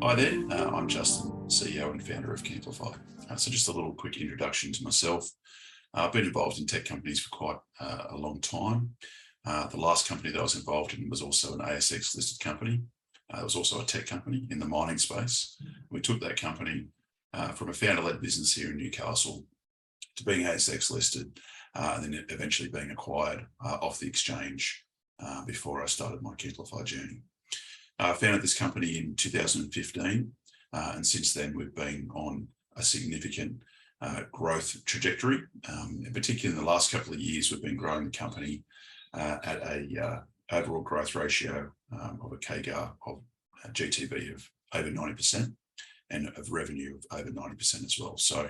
Hi there, I'm Justin, CEO and founder of Camplify. So just a little quick introduction to myself. I've been involved in tech companies for quite a long time. The last company that I was involved in was also an ASX listed company. It was also a tech company in the mining space. We took that company from a founder-led business here in Newcastle to being ASX listed and then eventually being acquired off the exchange before I started my Camplify journey. I founded this company in 2015, and since then we've been on a significant growth trajectory. In particular, in the last couple of years, we've been growing the company at a overall growth ratio of a CAGR of GTV of over 90% and of revenue of over 90% as well. So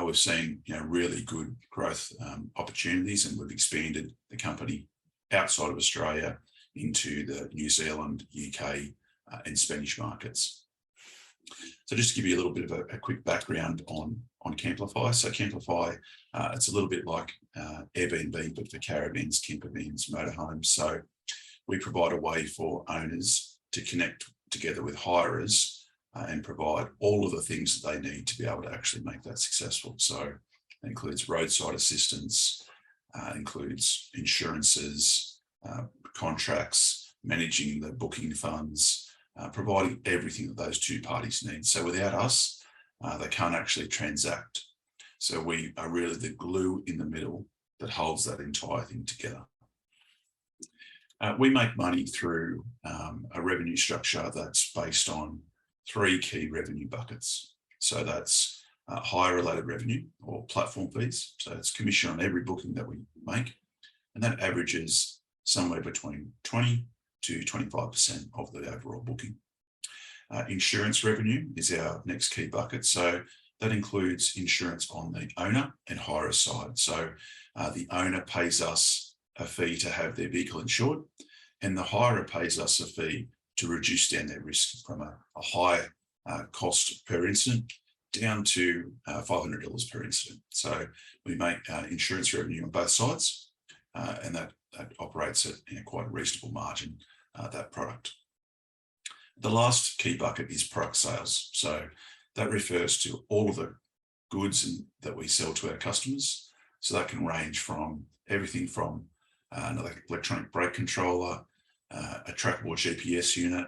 we've seen really good growth opportunities, and we've expanded the company outside of Australia into the New Zealand, UK, and Spanish markets. So just to give you a little bit of a quick background on Camplify. So Camplify, it's a little bit like Airbnb, but for caravans, camper vans, motorhomes. So we provide a way for owners to connect together with hirers and provide all of the things that they need to be able to actually make that successful. So it includes roadside assistance, includes insurances, contracts, managing the booking funds, providing everything that those two parties need. So without us, they can't actually transact. So we are really the glue in the middle that holds that entire thing together. We make money through a revenue structure that's based on three key revenue buckets. So that's hire-related revenue or platform fees. So it's commission on every booking that we make, and that averages somewhere between 20 to 25% of the overall booking. Insurance revenue is our next key bucket. So that includes insurance on the owner and hirer side. So the owner pays us a fee to have their vehicle insured, and the hirer pays us a fee to reduce down their risk from a high cost per incident down to $500 per incident. So we make insurance revenue on both sides, and that operates at quite a reasonable margin, that product. The last key bucket is product sales. So that refers to all of the goods that we sell to our customers. So that can range from everything from an electronic brake controller, a trackable GPS unit,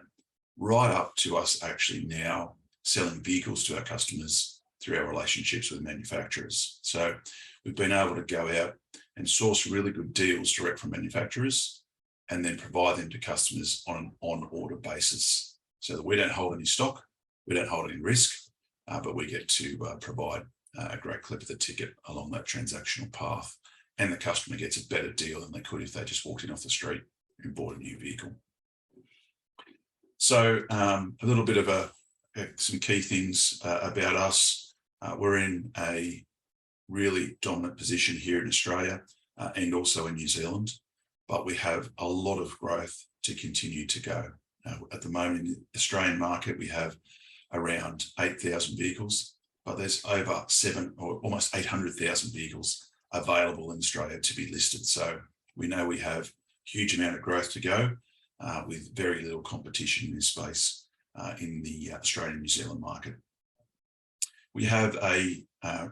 right up to us actually now selling vehicles to our customers through our relationships with manufacturers. So we've been able to go out and source really good deals direct from manufacturers and then provide them to customers on an on-order basis, so that we don't hold any stock, we don't hold any risk, but we get to provide a great clip of the ticket along that transactional path, and the customer gets a better deal than they could if they just walked in off the street and bought a new vehicle. So a little bit of some key things about us. We're in a really dominant position here in Australia and also in New Zealand, but we have a lot of growth to continue to go. At the moment in the Australian market, we have around 8,000 vehicles, but there's over almost 800,000 vehicles available in Australia to be listed. So we know we have a huge amount of growth to go with very little competition in this space in the Australian New Zealand market. We have a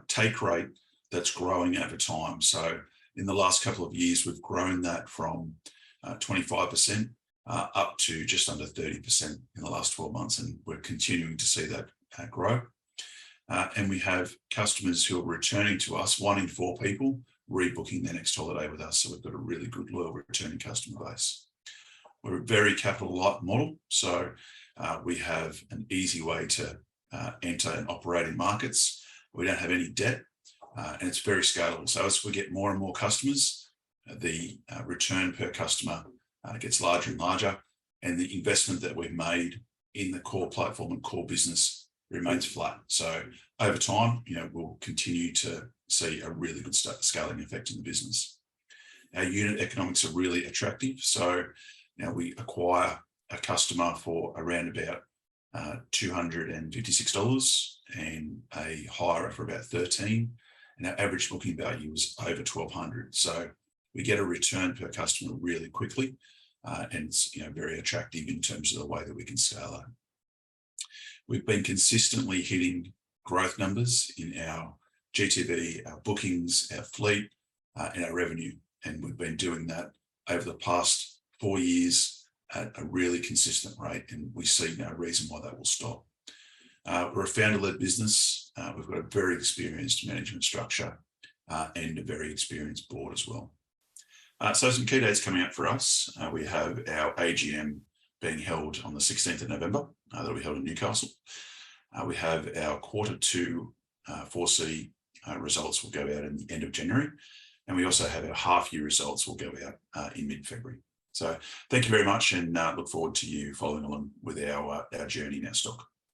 take rate that's growing over time. So in the last couple of years, we've grown that from 25% up to just under 30% in the last 12 months, and we're continuing to see that grow. And we have customers who are returning to us, 1 in 4 people rebooking their next holiday with us. So we've got a really good loyal returning customer base. We're a very capital light model. So we have an easy way to enter and operate in markets. We don't have any debt, and it's very scalable. So as we get more and more customers, the return per customer gets larger and larger, and the investment that we've made in the core platform and core business remains flat. So over time, we'll continue to see a really good scaling effect in the business. Our unit economics are really attractive. So now we acquire a customer for around about $256 and a hirer for about $13, and our average booking value was over $1,200. So we get a return per customer really quickly, and it's very attractive in terms of the way that we can scale that. We've been consistently hitting growth numbers in our GTV, our bookings, our fleet, and our revenue. And we've been doing that over the past 4 years at a really consistent rate, and we see no reason why that will stop. We're a founder-led business. We've got a very experienced management structure and a very experienced board as well. So some key dates coming up for us. We have our AGM being held on the 16th of November. That'll be held in Newcastle. We have our Q2 4C results will go out in the end of January. And we also have our half-year results will go out in mid-February. So thank you very much, and look forward to you following along with our journey in our stock.